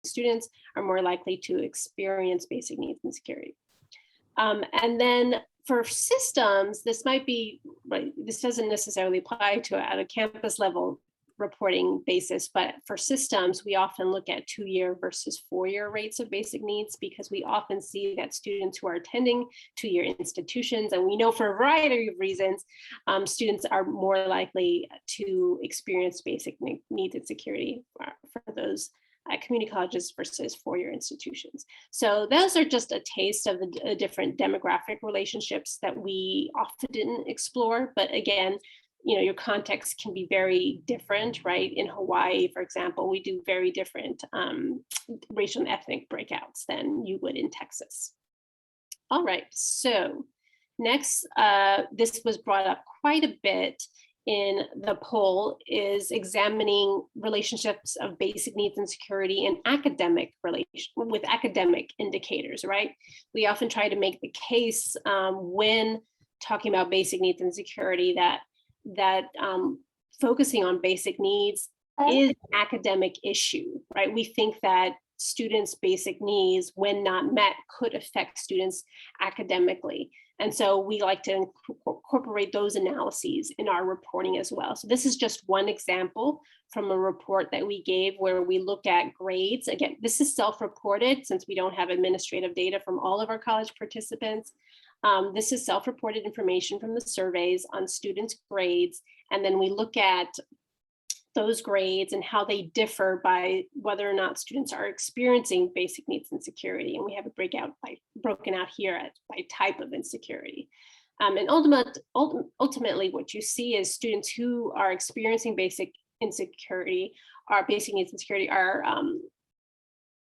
students are more likely to experience basic needs insecurity. And then for systems, this might be, right, this doesn't necessarily apply to at a campus level reporting basis, but for systems, we often look at 2-year versus 4-year rates of basic needs, because we often see that students who are attending 2-year institutions, and we know for a variety of reasons, students are more likely to experience basic needs insecurity for those community colleges versus 4-year institutions. So those are just a taste of the different demographic relationships that we often didn't explore. But again, your context can be very different, right? In Hawaii, for example, we do very different racial and ethnic breakouts than you would in Texas. All right, so next, this was brought up quite a bit in the poll, is examining relationships of basic needs and security in academic with academic indicators, right? We often try to make the case when talking about basic needs and security that focusing on basic needs is an academic issue, right? We think that students' basic needs, when not met, could affect students academically. And so we like to incorporate those analyses in our reporting as well. So this is just one example from a report that we gave where we look at grades. Again, this is self-reported since we don't have administrative data from all of our college participants. This is self-reported information from the surveys on students' grades. And then we look at those grades and how they differ by whether or not students are experiencing basic needs insecurity. And we have it broken out here by type of insecurity. And ultimately, what you see is students who are experiencing basic needs insecurity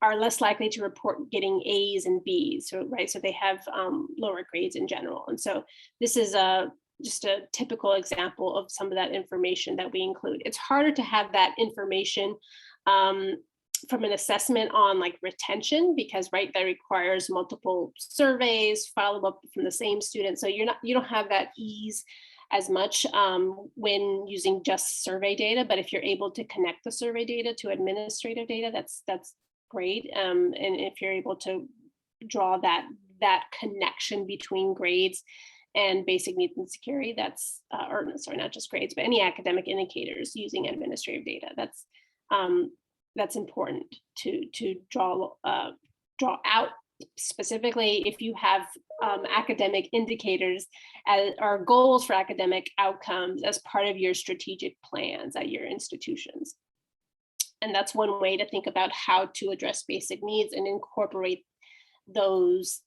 are less likely to report getting A's and B's, so they have lower grades in general. And so this is just a typical example of some of that information that we include. It's harder to have that information from an assessment on retention, because that requires multiple surveys, follow-up from the same student. So you don't have that ease as much when using just survey data. But if you're able to connect the survey data to administrative data, that's great. And if you're able to draw that connection between grades and basic needs and security, that's not just grades, but any academic indicators using administrative data, that's important to draw out. Specifically, if you have academic indicators or goals for academic outcomes as part of your strategic plans at your institutions. And that's one way to think about how to address basic needs and incorporate those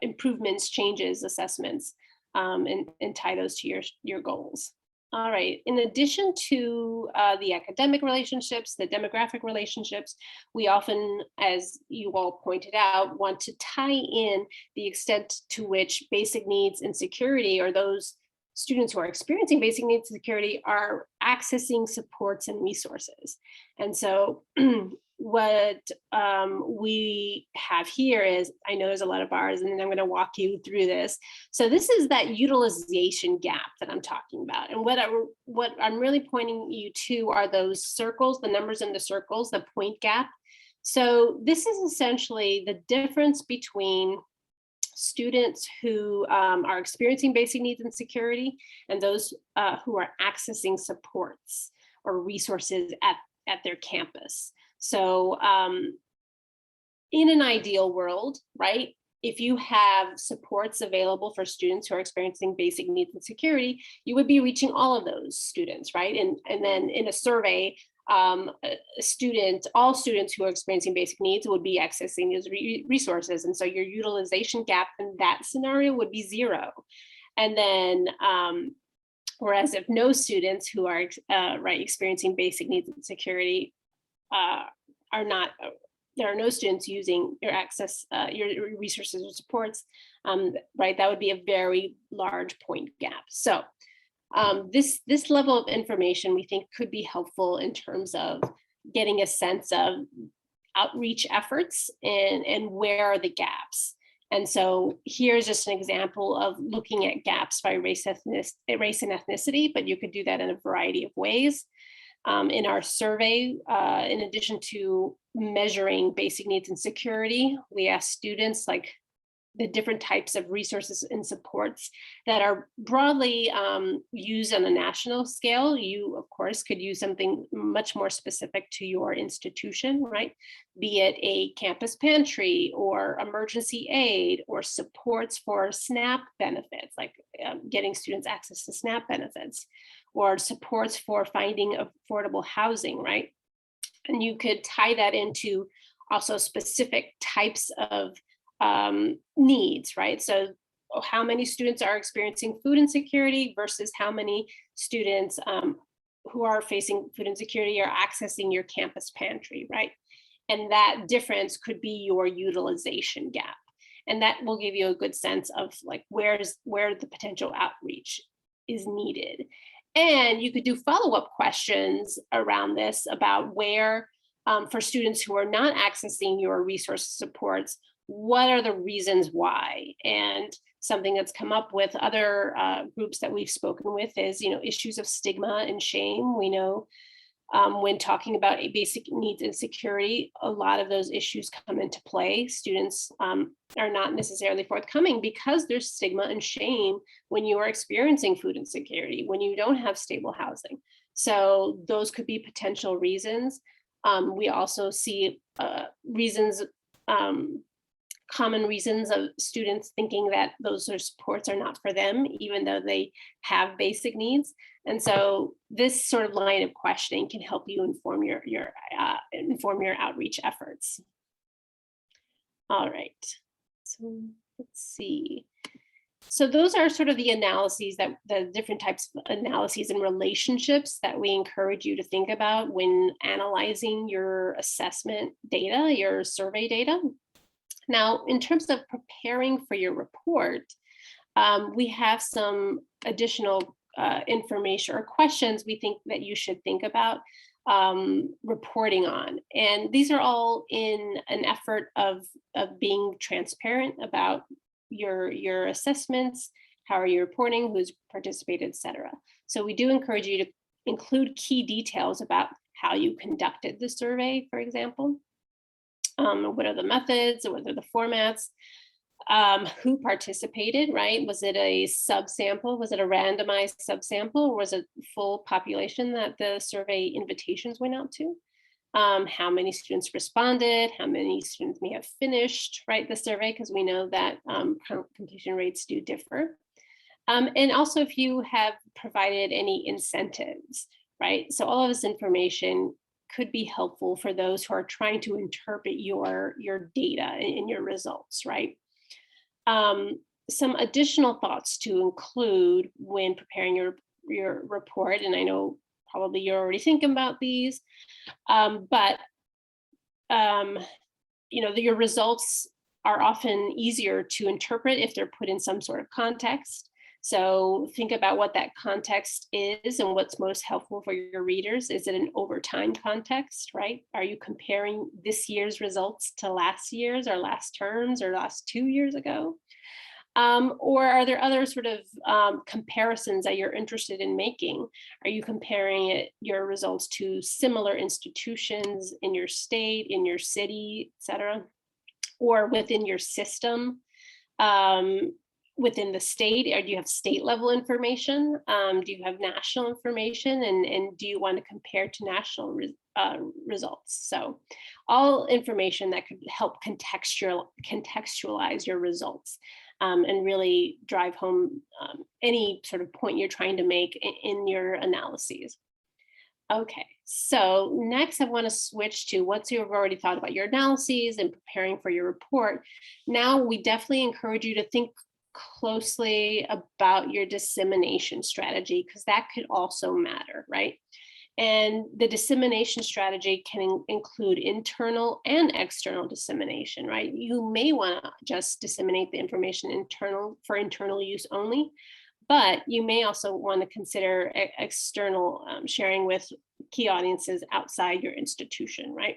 improvements, changes, assessments, and tie those to your goals. All right, in addition to the academic relationships, the demographic relationships, we often, as you all pointed out, want to tie in the extent to which basic needs and security, or those students who are experiencing basic needs security, are accessing supports and resources. And so what we have here is, I know there's a lot of bars, and then I'm going to walk you through this. So this is that utilization gap that I'm talking about. And what I'm really pointing you to are those circles, the numbers in the circles, the point gap. So this is essentially the difference between students who are experiencing basic needs and security and those who are accessing supports or resources at their campus. So in an ideal world, right, if you have supports available for students who are experiencing basic needs and security, you would be reaching all of those students, right? And then in a survey, all students who are experiencing basic needs would be accessing those resources. And so your utilization gap in that scenario would be 0. And then, whereas if no students who are experiencing basic needs and security there are no students using your your resources or supports, that would be a very large point gap. So this level of information we think could be helpful in terms of getting a sense of outreach efforts and where are the gaps. And so here's just an example of looking at gaps by race and ethnicity, but you could do that in a variety of ways. In our survey, in addition to measuring basic needs and security, we asked students like the different types of resources and supports that are broadly used on a national scale. You, of course, could use something much more specific to your institution, right? Be it a campus pantry or emergency aid or supports for SNAP benefits, like getting students access to SNAP benefits, or supports for finding affordable housing, right? And you could tie that into also specific types of needs, right? So how many students are experiencing food insecurity versus how many students who are facing food insecurity are accessing your campus pantry, right? And that difference could be your utilization gap. And that will give you a good sense of like where the potential outreach is needed. And you could do follow-up questions around this about where, for students who are not accessing your resource supports, what are the reasons why? And something that's come up with other groups that we've spoken with is, issues of stigma and shame. We know when talking about basic needs and security, a lot of those issues come into play. Students are not necessarily forthcoming because there's stigma and shame when you are experiencing food insecurity, when you don't have stable housing. So those could be potential reasons. We also see reasons, common reasons of students thinking that those supports are not for them, even though they have basic needs. And so this sort of line of questioning can help you inform your outreach efforts. All right, so let's see. So those are sort of the analyses, that the different types of analyses and relationships that we encourage you to think about when analyzing your assessment data, your survey data. Now, in terms of preparing for your report, we have some additional information or questions we think that you should think about reporting on. And these are all in an effort of being transparent about your assessments, how are you reporting, who's participated, et cetera. So we do encourage you to include key details about how you conducted the survey, for example. What are the methods, or what are the formats, who participated, right? Was it a subsample? Was it a randomized subsample? Or was it full population that the survey invitations went out to? How many students responded? How many students may have finished, right, the survey? Because we know that completion rates do differ. And also if you have provided any incentives, right? So all of this information could be helpful for those who are trying to interpret your data and your results, right? Some additional thoughts to include when preparing your report, and I know probably you're already thinking about these, but your results are often easier to interpret if they're put in some sort of context. So think about what that context is and what's most helpful for your readers. Is it an over time context, right? Are you comparing this year's results to last year's or last terms or last 2 years ago? Or are there other sort of comparisons that you're interested in making? Are you comparing your results to similar institutions in your state, in your city, et cetera, or within your system? Within the state, or do you have state level information? Do you have national information, and do you want to compare to national results? So all information that could help contextualize your results and really drive home any sort of point you're trying to make in your analyses. Okay, so next I want to switch to, once you've already thought about your analyses and preparing for your report, now we definitely encourage you to think closely about your dissemination strategy, because that could also matter, right? And the dissemination strategy can include internal and external dissemination, right? You may want to just disseminate the information for internal use only, but you may also want to consider external sharing with key audiences outside your institution, right?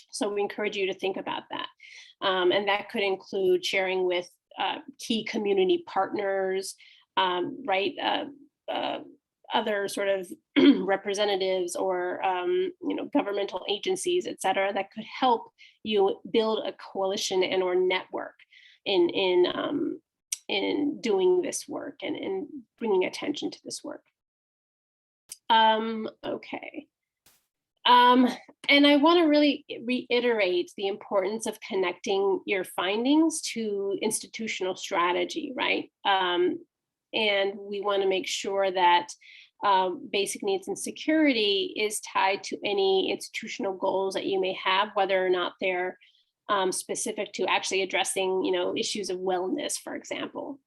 So we encourage you to think about that. And that could include sharing with key community partners, right? other sort of representatives or governmental agencies, et cetera, that could help you build a coalition and or network in doing this work and in bringing attention to this work. Okay. And I want to really reiterate the importance of connecting your findings to institutional strategy, right? And we want to make sure that basic needs and security is tied to any institutional goals that you may have, whether or not they're specific to actually addressing, issues of wellness, for example,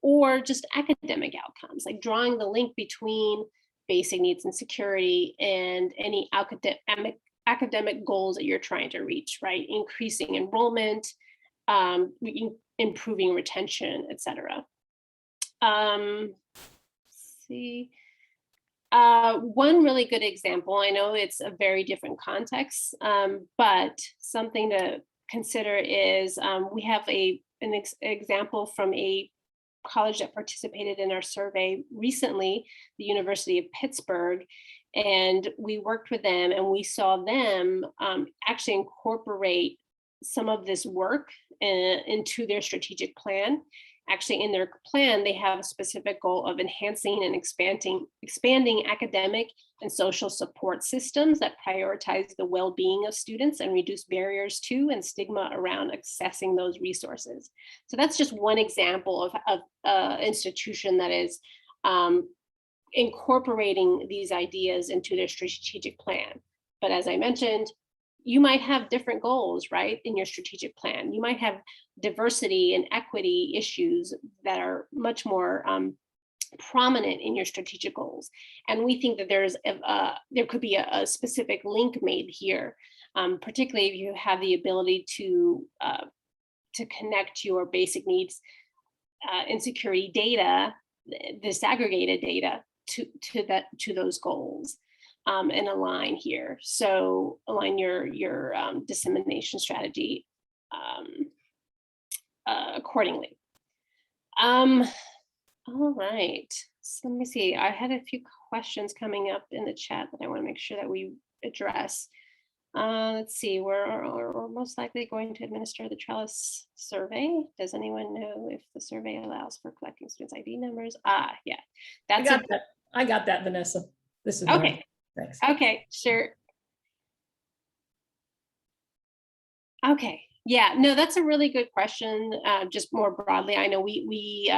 or just academic outcomes, like drawing the link between basic needs and security and any academic goals that you're trying to reach, right? Increasing enrollment, improving retention, et cetera. Let's see. One really good example, I know it's a very different context, but something to consider is we have an example from a college that participated in our survey recently, the University of Pittsburgh, and we worked with them and we saw them actually incorporate some of this work into their strategic plan. Actually, in their plan, they have a specific goal of enhancing and expanding academic and social support systems that prioritize the well-being of students and reduce barriers to and stigma around accessing those resources. So that's just one example of an institution that is incorporating these ideas into their strategic plan. But as I mentioned, you might have different goals, right, in your strategic plan. You might have diversity and equity issues that are much more prominent in your strategic goals. And we think that there could be a specific link made here, particularly if you have the ability to connect your basic needs and security data, disaggregated data, to those goals. And align here. So align your dissemination strategy accordingly. All right, so let me see. I had a few questions coming up in the chat that I want to make sure that we address. Let's see, we're most likely going to administer the Trellis survey. Does anyone know if the survey allows for collecting students' ID numbers? Yeah, that's I got that, Vanessa. This is okay. Martha. Thanks. Okay, sure. Okay, yeah, no, that's a really good question. Just more broadly, I know we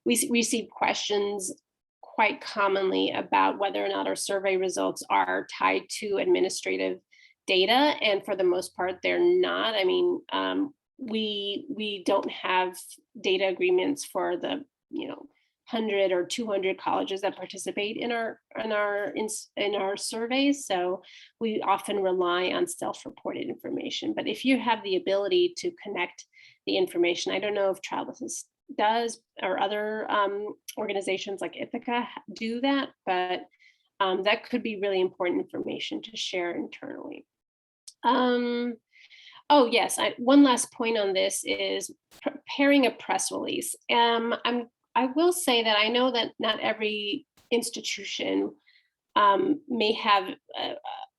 receive questions quite commonly about whether or not our survey results are tied to administrative data, and for the most part, they're not. I mean, we don't have data agreements for the 100 or 200 colleges that participate in our surveys. So we often rely on self-reported information. But if you have the ability to connect the information, I don't know if Trellis does or other organizations like Ithaca do that, but that could be really important information to share internally. Oh yes, one last point on this is preparing a press release. I will say that I know that not every institution may have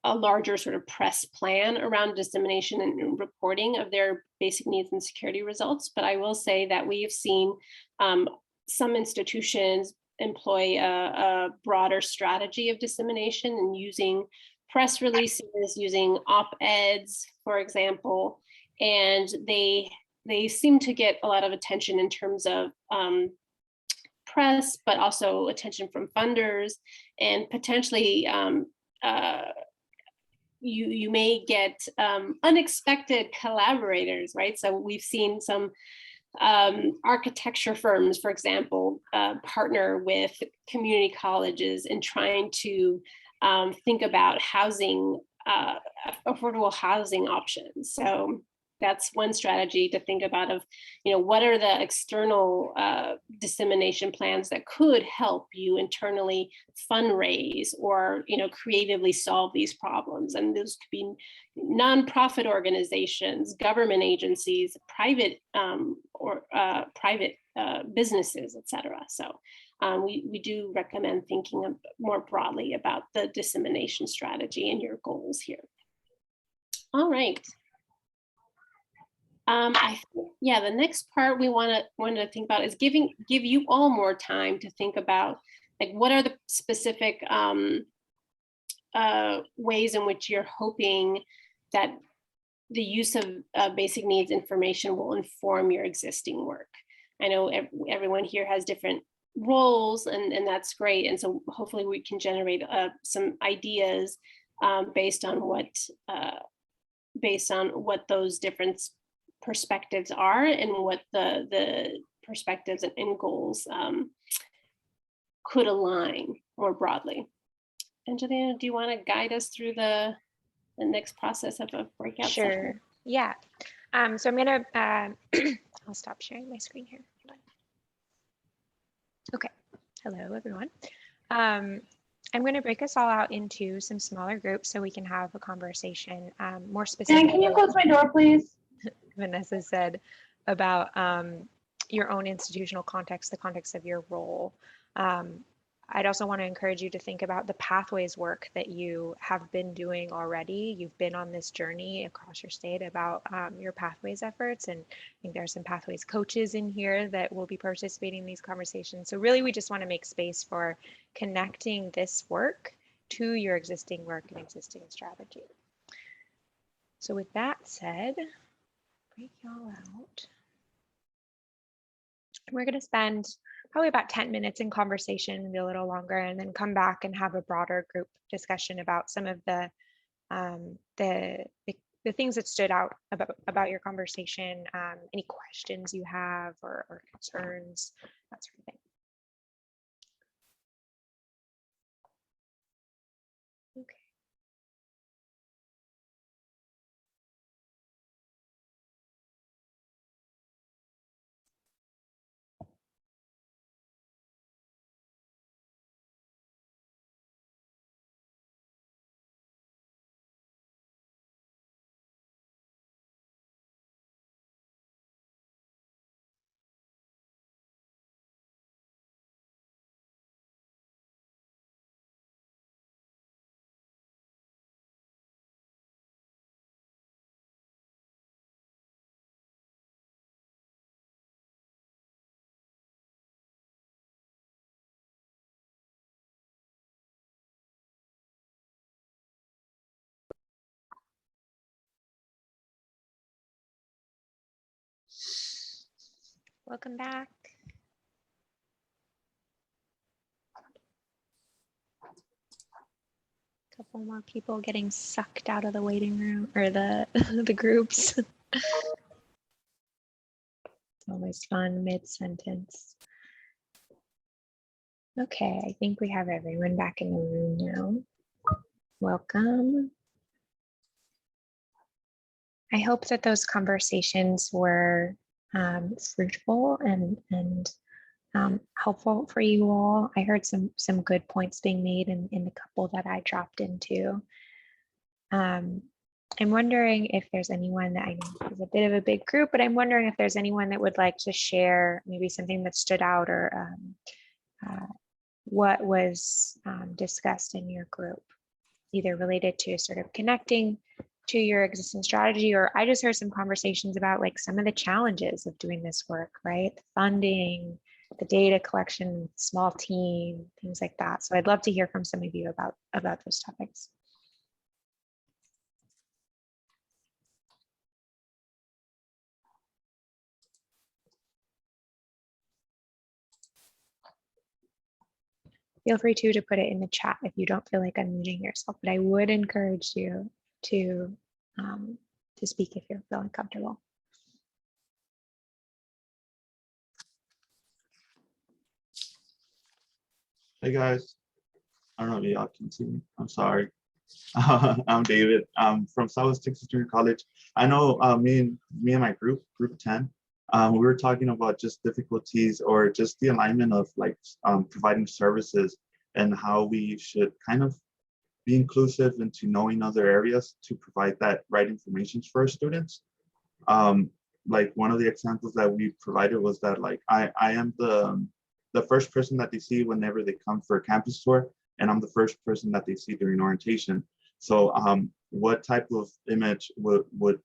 a larger sort of press plan around dissemination and reporting of their basic needs and security results. But I will say that we have seen some institutions employ a broader strategy of dissemination and using press releases, using op-eds, for example, and they seem to get a lot of attention in terms of press, but also attention from funders, and potentially you may get unexpected collaborators, right? So we've seen some architecture firms, for example, partner with community colleges in trying to think about housing, affordable housing options. So that's one strategy to think about of, what are the external dissemination plans that could help you internally fundraise or, creatively solve these problems. And those could be nonprofit organizations, government agencies, private businesses, et cetera. So we do recommend thinking more broadly about the dissemination strategy and your goals here. All right. The next part we want to think about is give you all more time to think about, like, what are the specific ways in which you're hoping that the use of basic needs information will inform your existing work. I know everyone here has different roles, and that's great. And so hopefully we can generate some ideas based on what those different perspectives are, and what the perspectives and goals could align more broadly. Angelina, do you want to guide us through the next process of a breakout Sure. session? Yeah. So I'm gonna I'll stop sharing my screen here. Hold on. Okay. Hello, everyone. I'm going to break us all out into some smaller groups so we can have a conversation more specifically. Dan, can you close my door, please? Vanessa said about your own institutional context, the context of your role. I'd also want to encourage you to think about the pathways work that you have been doing already. You've been on this journey across your state about your pathways efforts, and I think there are some pathways coaches in here that will be participating in these conversations. So really, we just want to make space for connecting this work to your existing work and existing strategy. So with that said, break y'all out. We're going to spend probably about 10 minutes in conversation, maybe a little longer, and then come back and have a broader group discussion about some of the things that stood out about your conversation, any questions you have or concerns, that sort of thing. Okay. Welcome back. A couple more people getting sucked out of the waiting room or the the groups. It's always fun mid-sentence. Okay, I think we have everyone back in the room now. Welcome. I hope that those conversations were fruitful and helpful for you all. I heard some good points being made in the couple that I dropped into. I'm wondering if there's anyone that I know is a bit of a big group, but I'm wondering if there's anyone that would like to share maybe something that stood out or what was discussed in your group, either related to sort of connecting to your existing strategy, or I just heard some conversations about like some of the challenges of doing this work, right? The funding, the data collection, small team, things like that. So I'd love to hear from some of you about those topics. Feel free to put it in the chat if you don't feel like unmuting yourself, but I would encourage you to speak if you're feeling comfortable. Hey guys, I don't know if y'all can see me. I'm sorry. I'm David. I'm from Southwest Texas Junior College. I know me and my group 10, we were talking about just difficulties or just the alignment of like providing services and how we should kind of be inclusive into knowing other areas to provide that right information for our students. Like one of the examples that we provided was that like I am the the first person that they see whenever they come for a campus tour, and I'm the first person that they see during orientation. So what type of image would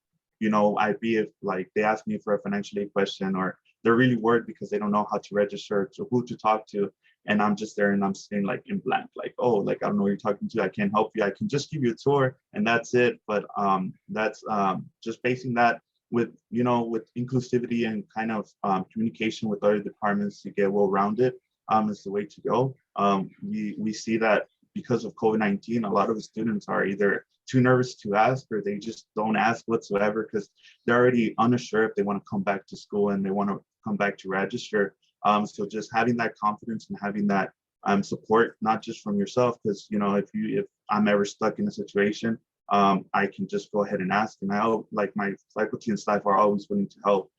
I be if like they ask me for a financial aid question, or they're really worried because they don't know how to register, to who to talk to, and I'm just there and I'm sitting like in blank, like, oh, like I don't know who you're talking to, I can't help you, I can just give you a tour and that's it. But that's just basing that with with inclusivity and kind of communication with other departments to get well-rounded is the way to go. We see that because of COVID-19, a lot of the students are either too nervous to ask, or they just don't ask whatsoever because they're already unsure if they want to come back to school and they want to come back to register. So just having that confidence and having that support, not just from yourself, because if I'm ever stuck in a situation, I can just go ahead and ask, and like my faculty and staff are always willing to help.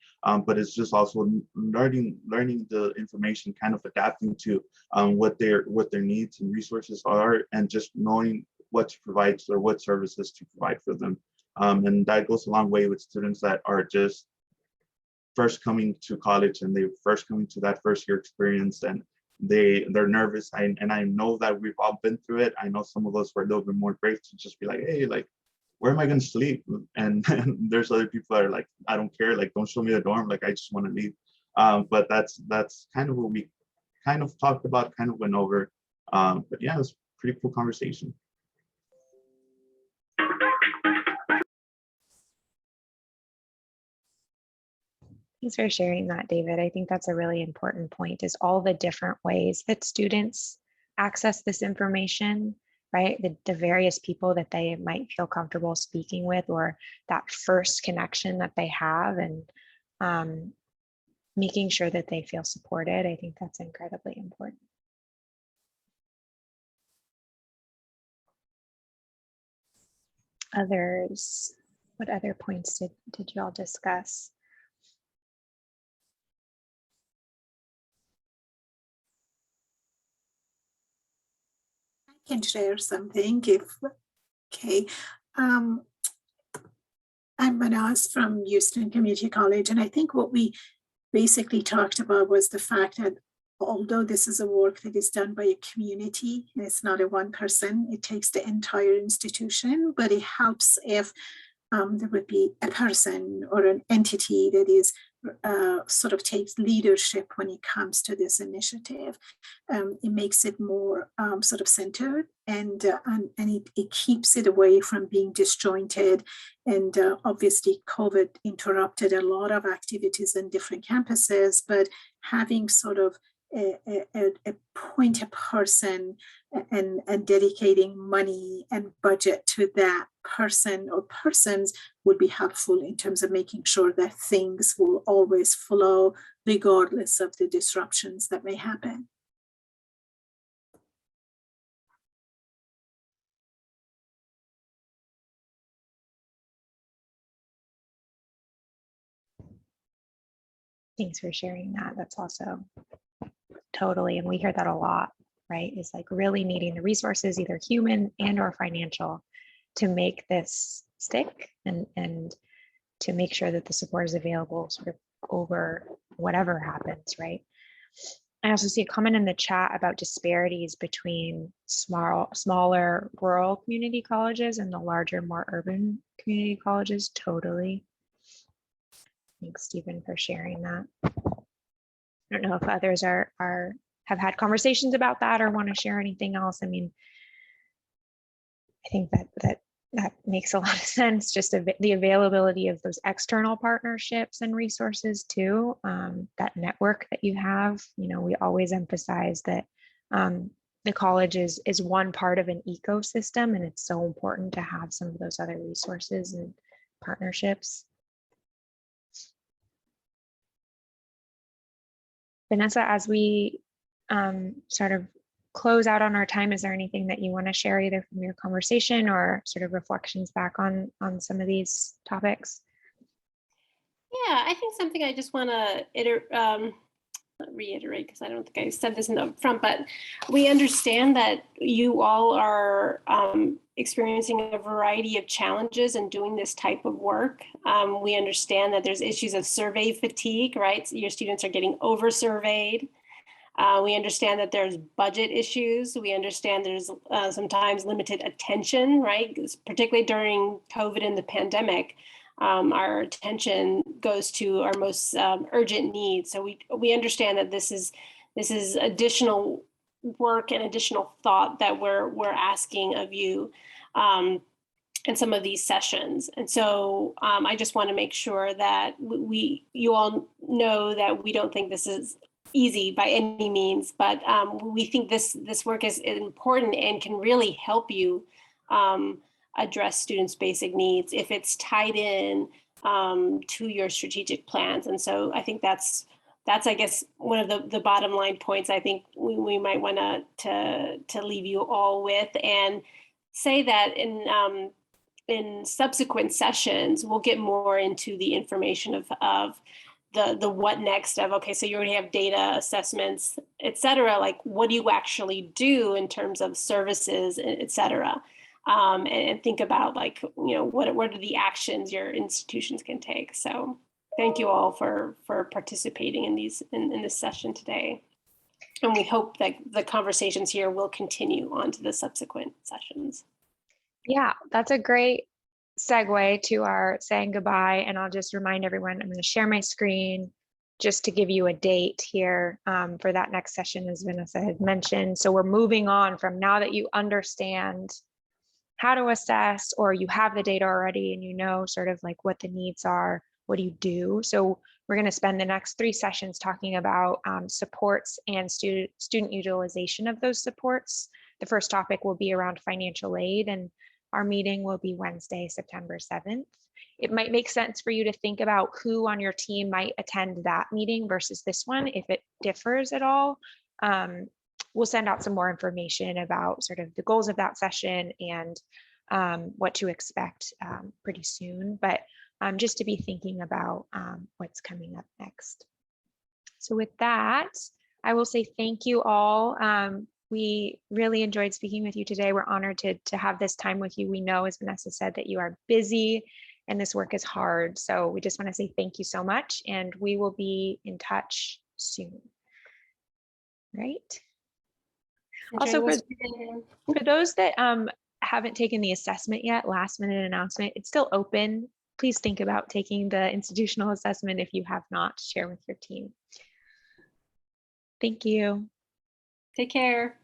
But it's just also learning the information, kind of adapting to what their needs and resources are, and just knowing what to provide or what services to provide for them. And that goes a long way with students that are just first coming to college and they're first coming to that first year experience, and they're nervous. And I know that we've all been through it. I know some of us were a little bit more brave to just be like, hey, like, where am I going to sleep? And there's other people that are like, I don't care, like, don't show me the dorm, like, I just want to leave. But that's kind of what we kind of talked about, kind of went over. But yeah, it was a pretty cool conversation. Thanks for sharing that, David. I think that's a really important point, is all the different ways that students access this information, right? The various people that they might feel comfortable speaking with, or that first connection that they have, and making sure that they feel supported. I think that's incredibly important. Others, what other points did you all discuss? Can share something if okay. I'm Manaz from Houston Community College, and I think what we basically talked about was the fact that although this is a work that is done by a community and it's not a one person, it takes the entire institution, but it helps if there would be a person or an entity that is sort of takes leadership when it comes to this initiative. It makes it more sort of centered, and it keeps it away from being disjointed. And obviously COVID interrupted a lot of activities in different campuses, but having sort of a point person and dedicating money and budget to that person or persons would be helpful in terms of making sure that things will always flow regardless of the disruptions that may happen. Thanks for sharing that. That's also totally, and we hear that a lot, right? Is like really needing the resources, either human and or financial, to make this stick, and to make sure that the support is available sort of over whatever happens, right? I also see a comment in the chat about disparities between smaller rural community colleges and the larger, more urban community colleges. Totally. Thanks, Stephen, for sharing that. I don't know if others have had conversations about that or want to share anything else. I mean, I think that makes a lot of sense. Just the availability of those external partnerships and resources too. That network that you have. We always emphasize that the college is one part of an ecosystem, and it's so important to have some of those other resources and partnerships. Vanessa, as we sort of close out on our time, is there anything that you want to share, either from your conversation or sort of reflections back on some of these topics? Yeah, I think something I just want to reiterate, because I don't think I said this in the front, but we understand that you all are experiencing a variety of challenges in doing this type of work. We understand that there's issues of survey fatigue, right? So your students are getting over surveyed. We understand that there's budget issues. We understand there's sometimes limited attention, right? Particularly during COVID and the pandemic, our attention goes to our most urgent needs. So we understand that this is additional work and additional thought that we're asking of you in some of these sessions. And so I just want to make sure that you all know that we don't think this is easy by any means, but we think this work is important and can really help you address students' basic needs if it's tied in to your strategic plans. And so I think that's I guess one of the bottom line points I think we might want to leave you all with, and say that in subsequent sessions we'll get more into the information of the what next of, okay, so you already have data, assessments, et cetera, like what do you actually do in terms of services, et cetera, and think about, like, you know, what are the actions your institutions can take. So thank you all for participating in this session today. And we hope that the conversations here will continue on to the subsequent sessions. Yeah, that's a great segue to our saying goodbye. And I'll just remind everyone, I'm going to share my screen just to give you a date here for that next session, as Vanessa had mentioned. So we're moving on from, now that you understand how to assess, or you have the data already and you know sort of like what the needs are, what do you do? So we're going to spend the next 3 sessions talking about supports and student utilization of those supports. The first topic will be around financial aid, and our meeting will be Wednesday, September 7th. It might make sense for you to think about who on your team might attend that meeting versus this one, if it differs at all. We'll send out some more information about sort of the goals of that session and what to expect pretty soon, but just to be thinking about what's coming up next. So with that, I will say thank you all. We really enjoyed speaking with you today. We're honored to have this time with you. We know, as Vanessa said, that you are busy and this work is hard. So we just want to say thank you so much, and we will be in touch soon. Right? Also, for those that haven't taken the assessment yet, last minute announcement, it's still open. Please think about taking the institutional assessment if you have not. Share with your team. Thank you. Take care.